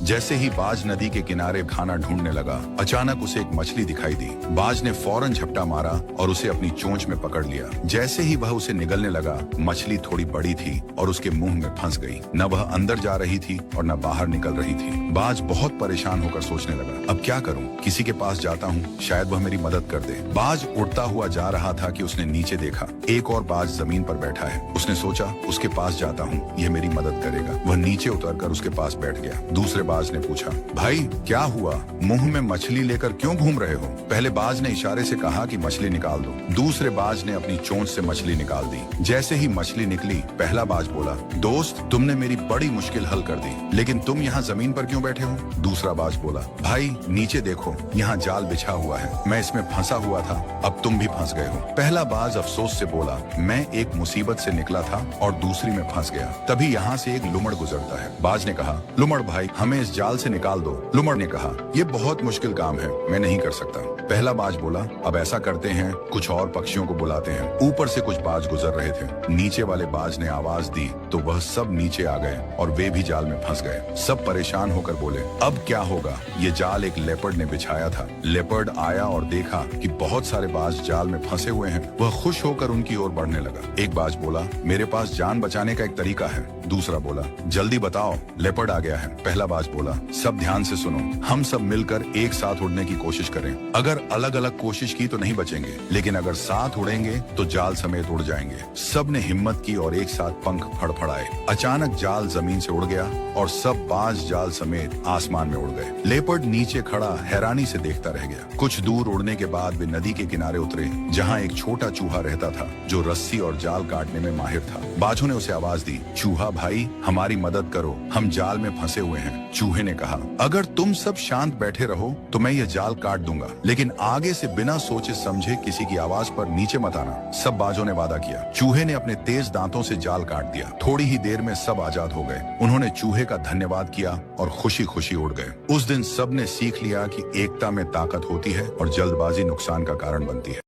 जैसे ही बाज नदी के किनारे खाना ढूंढने लगा, अचानक उसे एक मछली दिखाई दी। बाज ने फौरन झपटा मारा और उसे अपनी चोंच में पकड़ लिया। जैसे ही वह उसे निगलने लगा, मछली थोड़ी बड़ी थी और उसके मुंह में फंस गई। न वह अंदर जा रही थी और न बाहर निकल रही थी। बाज बहुत परेशान होकर सोचने लगा, अब क्या करूं? किसी के पास जाता हूं, शायद वह मेरी मदद कर दे। बाज उड़ता हुआ जा रहा था कि उसने नीचे देखा, एक और बाज जमीन पर बैठा है। उसने सोचा, उसके पास जाता हूँ, यह मेरी मदद करेगा। वह नीचे उतरकर उसके पास बैठ गया। दूसरे बाज ने पूछा, भाई क्या हुआ? मुंह में मछली लेकर क्यों घूम रहे हो? पहले बाज ने इशारे से कहा कि मछली निकाल दो। दूसरे बाज ने अपनी चोंच से मछली निकाल दी। जैसे ही मछली निकली, पहला बाज बोला, दोस्त, तुमने मेरी बड़ी मुश्किल हल कर दी, लेकिन तुम यहाँ जमीन पर क्यों बैठे हो? दूसरा बाज बोला, भाई नीचे देखो, यहाँ जाल बिछा हुआ है, मैं इसमें फंसा हुआ था, अब तुम भी फंस गए हो। पहला बाज अफसोस से बोला, मैं एक मुसीबत से निकला था और दूसरी में फंस गया। तभी यहाँ से एक लुमड़ गुजरता है। बाज ने कहा, लुमड़ भाई, हमें इस जाल से निकाल दो। लुमड़ ने कहा, ये बहुत मुश्किल काम है, मैं नहीं कर सकता। पहला बाज बोला, अब ऐसा करते हैं, कुछ और पक्षियों को बुलाते हैं। ऊपर से कुछ बाज गुजर रहे थे। नीचे वाले बाज ने आवाज दी तो वह सब नीचे आ गए और वे भी जाल में फंस गए। सब परेशान होकर बोले, अब क्या होगा? ये जाल एक लेपर्ड ने बिछाया था। लेपर्ड आया और देखा कि बहुत सारे बाज जाल में फंसे हुए हैं। वह खुश होकर उनकी ओर बढ़ने लगा। एक बाज बोला, मेरे पास जान बचाने का एक तरीका है। दूसरा बोला, जल्दी बताओ, लेपर्ड आ गया है। पहला बाज बोला, सब ध्यान से सुनो, हम सब मिलकर एक साथ उड़ने की कोशिश करें। अगर अलग अलग कोशिश की तो नहीं बचेंगे, लेकिन अगर साथ उड़ेंगे तो जाल समेत उड़ जाएंगे। सब ने हिम्मत की और एक साथ पंख फड़फड़ाए। अचानक जाल जमीन से उड़ गया और सब बाज जाल समेत आसमान में उड़ गए। लेपर्ड नीचे खड़ा हैरानी से देखता रह गया। कुछ दूर उड़ने के बाद वे नदी के किनारे उतरे, जहाँ एक छोटा चूहा रहता था जो रस्सी और जाल काटने में माहिर था। बाजों ने उसे आवाज दी, चूहा भाई, हमारी मदद करो, हम जाल में फंसे हुए हैं। चूहे ने कहा, अगर तुम सब शांत बैठे रहो तो मैं यह जाल काट दूंगा, लेकिन आगे से बिना सोचे समझे किसी की आवाज पर नीचे मत आना। सब बाजों ने वादा किया। चूहे ने अपने तेज दांतों से जाल काट दिया। थोड़ी ही देर में सब आजाद हो गए। उन्होंने चूहे का धन्यवाद किया और खुशी खुशी उड़ गए। उस दिन सब ने सीख लिया कि एकता में ताकत होती है और जल्दबाजी नुकसान का कारण बनती है।